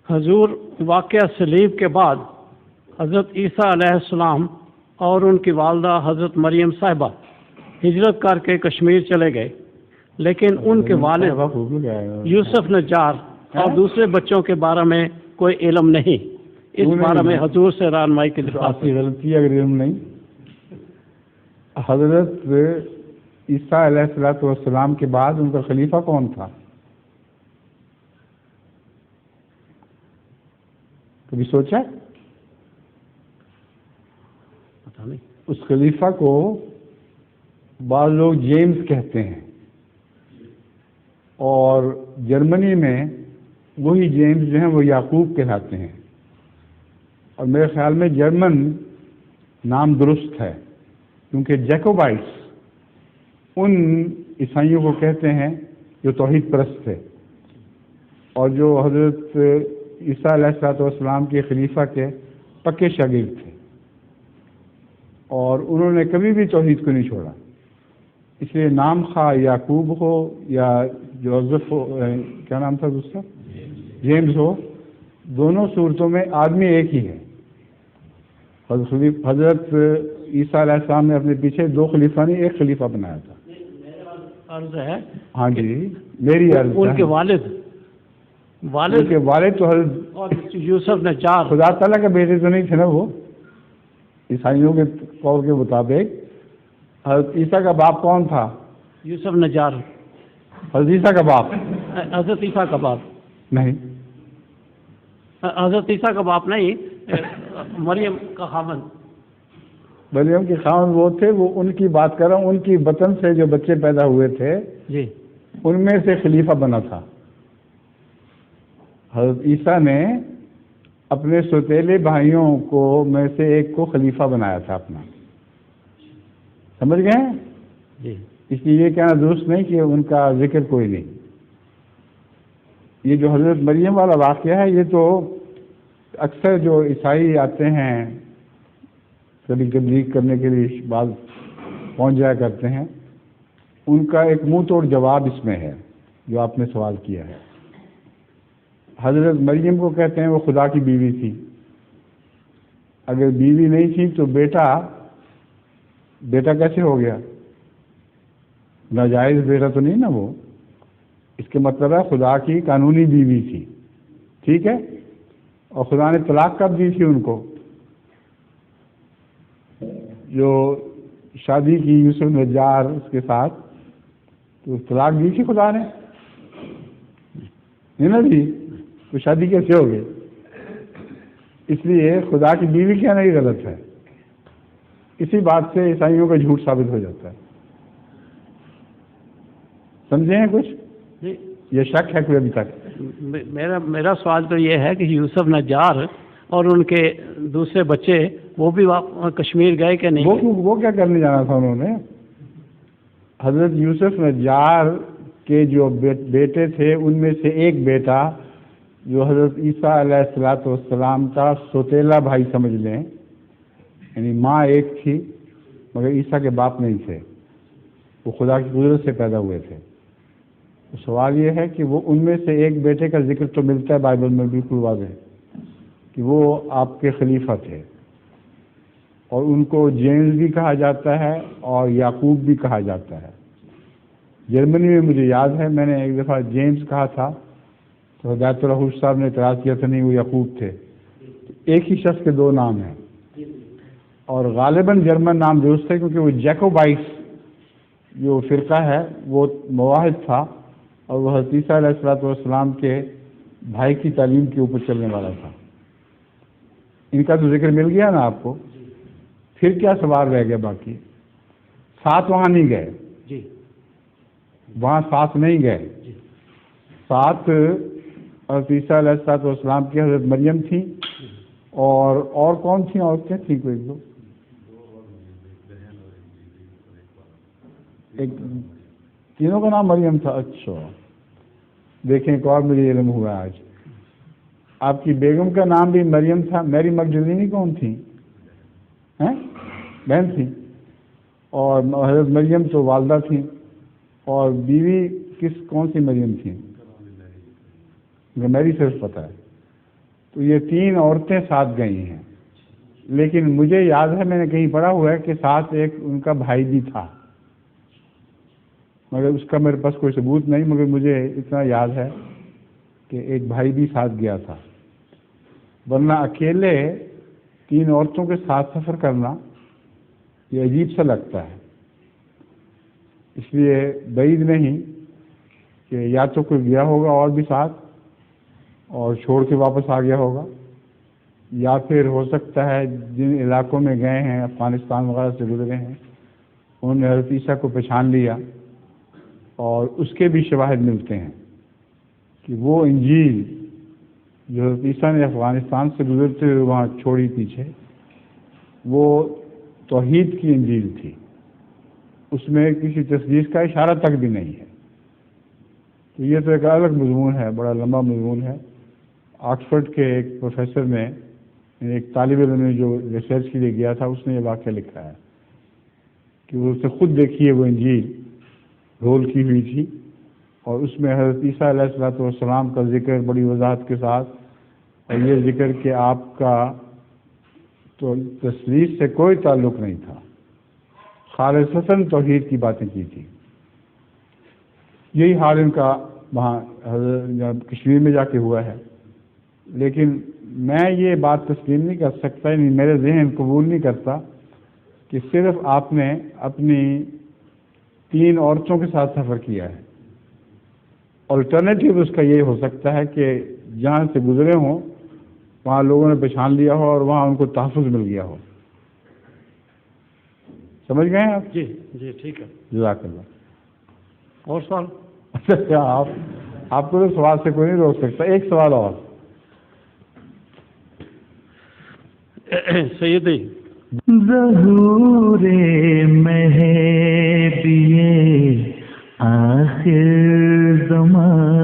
حضور واقعہ صلیب کے بعد حضرت عیسیٰ علیہ السلام اور ان کی والدہ حضرت مریم صاحبہ ہجرت کر کے کشمیر چلے گئے، لیکن ان کے والد یوسف نجار اور دوسرے بچوں کے بارے میں کوئی علم نہیں۔ اس بارے میں حضور سے رہنمائی کی درخواست۔ غلطی اگر علم نہیں، حضرت عیسیٰ علیہ السلام کے بعد ان کا خلیفہ کون تھا؟ کبھی سوچا؟ پتہ نہیں۔ اس خلیفہ کو بعض لوگ جیمز کہتے ہیں، اور جرمنی میں وہی جیمز جو ہیں وہ یعقوب کہلاتے ہیں، اور میرے خیال میں جرمن نام درست ہے، کیونکہ جیکوبائٹس ان عیسائیوں کو کہتے ہیں جو توحید پرست تھے، اور جو حضرت عیسیٰ علیہ السلام کے خلیفہ کے پکے شاگرد تھے، اور انہوں نے کبھی بھی توحید کو نہیں چھوڑا۔ اس لیے نام خواہ یعقوب ہو یا جوزف ہو، کیا نام تھا دوسرا، جیمز ہو، دونوں صورتوں میں آدمی ایک ہی ہے۔ حضرت عیسیٰ علیہ السلام نے اپنے پیچھے دو خلیفہ نہیں، ایک خلیفہ بنایا تھا۔ عرض ہے، ہاں جی، میری عرض ان کے والد کے والد تو حضرت اور یوسف نجار خدا تعالیٰ کے بیٹے تو نہیں تھے نا، وہ عیسائیوں کے قول کے مطابق حضرت عیسیٰ کا باپ کون تھا؟ یوسف نجار، حضرت عیسیٰ کا باپ حضرت عیسیٰ کا باپ نہیں، حضرت عیسیٰ کا باپ نہیں، مریم کا خاوند۔ مریم کے خاوند وہ تھے، وہ ان کی بات کر رہا ہوں، ان کی بطن سے جو بچے پیدا ہوئے تھے جی، ان میں سے خلیفہ بنا تھا۔ حضرت عیسیٰ نے اپنے سوتیلے بھائیوں کو میں سے ایک کو خلیفہ بنایا تھا اپنا، سمجھ گئے؟ جی، اس لیے یہ کہنا درست نہیں کہ ان کا ذکر کوئی نہیں۔ یہ جو حضرت مریم والا واقعہ ہے، یہ تو اکثر جو عیسائی آتے ہیں کبھی تبلیغ کرنے کے لیے بعض پہنچ جایا کرتے ہیں، ان کا ایک منہ توڑ جواب اس میں ہے جو آپ نے سوال کیا ہے۔ حضرت مریم کو کہتے ہیں وہ خدا کی بیوی تھی، اگر بیوی نہیں تھی تو بیٹا کیسے ہو گیا؟ ناجائز بیٹا تو نہیں نا وہ، اس کے مطلب ہے خدا کی قانونی بیوی تھی، ٹھیک ہے؟ اور خدا نے طلاق کب دی تھی ان کو؟ جو شادی کی یوسف نجار اس کے ساتھ، تو طلاق دی تھی خدا نے، نہیں نا دی؟ تو شادی کیسے ہو گئی؟ اس لیے خدا کی بیوی کیا نہیں غلط ہے، اسی بات سے عیسائیوں کا جھوٹ ثابت ہو جاتا ہے۔ سمجھے ہیں کچھ؟ جی، یہ شک ہے کوئی ابھی تک؟ میرا سوال تو یہ ہے کہ یوسف نجار اور ان کے دوسرے بچے وہ بھی کشمیر گئے کہ نہیں؟ وہ کیا کرنے جانا تھا انہوں نے؟ حضرت یوسف نجار کے جو بیٹے تھے ان میں سے ایک بیٹا جو حضرت عیسیٰ علیہ السلام کا سوتیلا بھائی سمجھ لیں، یعنی ماں ایک تھی مگر عیسیٰ کے باپ نہیں تھے، وہ خدا کی قدرت سے پیدا ہوئے تھے۔ تو سوال یہ ہے کہ وہ ان میں سے ایک بیٹے کا ذکر تو ملتا ہے بائبل میں بالکل واضح کہ وہ آپ کے خلیفہ تھے، اور ان کو جیمز بھی کہا جاتا ہے اور یعقوب بھی کہا جاتا ہے۔ جرمنی میں مجھے یاد ہے میں نے ایک دفعہ جیمز کہا تھا تو ہدایت الرحوش صاحب نے اعتراض کیا تھا نہیں وہ یعقوب تھے۔ ایک ہی شخص کے دو نام ہیں، اور غالباً جرمن نام درست ہے کیونکہ وہ جیکوبائٹس جو فرقہ ہے وہ مواحد تھا، اور وہ حضرت عیسیٰ علیہ السلام کے بھائی کی تعلیم کے اوپر چلنے والا تھا۔ ان کا تو ذکر مل گیا نا آپ کو، پھر کیا سوال رہ گیا باقی؟ ساتھ وہاں نہیں گئے، جی، وہاں ساتھ نہیں گئے، ساتھ حضرت عیسیٰ علیہ السلام کی حضرت مریم تھیں، اور کون تھیں عورتیں تھیں؟ کوئی دو، ایک تینوں کا نام مریم تھا۔ اچھا دیکھیں ایک اور مجھے علم ہوا آج، آپ کی بیگم کا نام بھی مریم تھا۔ میری مگدلینی کون تھی؟ بہن تھی، اور حضرت مریم تو والدہ تھیں، اور بیوی کون سی مریم تھی؟ میری صرف پتہ ہے، تو یہ 3 عورتیں ساتھ گئی ہیں، لیکن مجھے یاد ہے میں نے کہیں پڑھا ہوا ہے کہ ساتھ ایک ان کا بھائی بھی تھا، مگر اس کا میرے پاس کوئی ثبوت نہیں، مگر مجھے اتنا یاد ہے کہ ایک بھائی بھی ساتھ گیا تھا، ورنہ اکیلے 3 عورتوں کے ساتھ سفر کرنا یہ عجیب سا لگتا ہے۔ اس لیے بعید نہیں کہ یا تو کوئی گیا ہوگا اور بھی ساتھ اور چھوڑ کے واپس آ گیا ہوگا، یا پھر ہو سکتا ہے جن علاقوں میں گئے ہیں، افغانستان وغیرہ سے گزرے ہیں، انہوں نے حضرت عیسیٰ کو پہچان لیا، اور اس کے بھی شواہد ملتے ہیں کہ وہ انجیل جو حضرت عیسیٰ نے افغانستان سے گزرتے ہوئے وہاں چھوڑی پیچھے، وہ توحید کی انجیل تھی، اس میں کسی تصدیق کا اشارہ تک بھی نہیں ہے۔ تو یہ تو ایک الگ مضمون ہے، بڑا لمبا مضمون ہے۔ آکسفورڈ کے ایک پروفیسر نے، ایک طالب علم نے جو ریسرچ کے لیے گیا تھا، اس نے یہ واقعہ لکھا ہے کہ وہ اسے خود دیکھیے وہ انجیل رول کی ہوئی تھی، اور اس میں حضرت عیسیٰ علیہ السلام کا ذکر بڑی وضاحت کے ساتھ، اور یہ ذکر کہ آپ کا تو تصویر سے کوئی تعلق نہیں تھا، خالصتاً توحید کی باتیں کی تھی۔ یہی حال ان کا وہاں کشمیر میں جا کے ہوا ہے، لیکن میں یہ بات تسلیم نہیں کر سکتا، یعنی میرے ذہن قبول نہیں کرتا کہ صرف آپ نے اپنی 3 عورتوں کے ساتھ سفر کیا ہے۔ الٹرنیٹیو اس کا یہ ہو سکتا ہے کہ جہاں سے گزرے ہوں وہاں لوگوں نے پہچان لیا ہو اور وہاں ان کو تحفظ مل گیا ہو۔ سمجھ گئے ہیں آپ؟ جی جی ٹھیک ہے، جزاک اللہ۔ اور سوال؟ اچھا، آپ کو تو سوال سے کوئی نہیں روک سکتا۔ ایک سوال اور۔ سیدی ظہور مہدی آخر زمان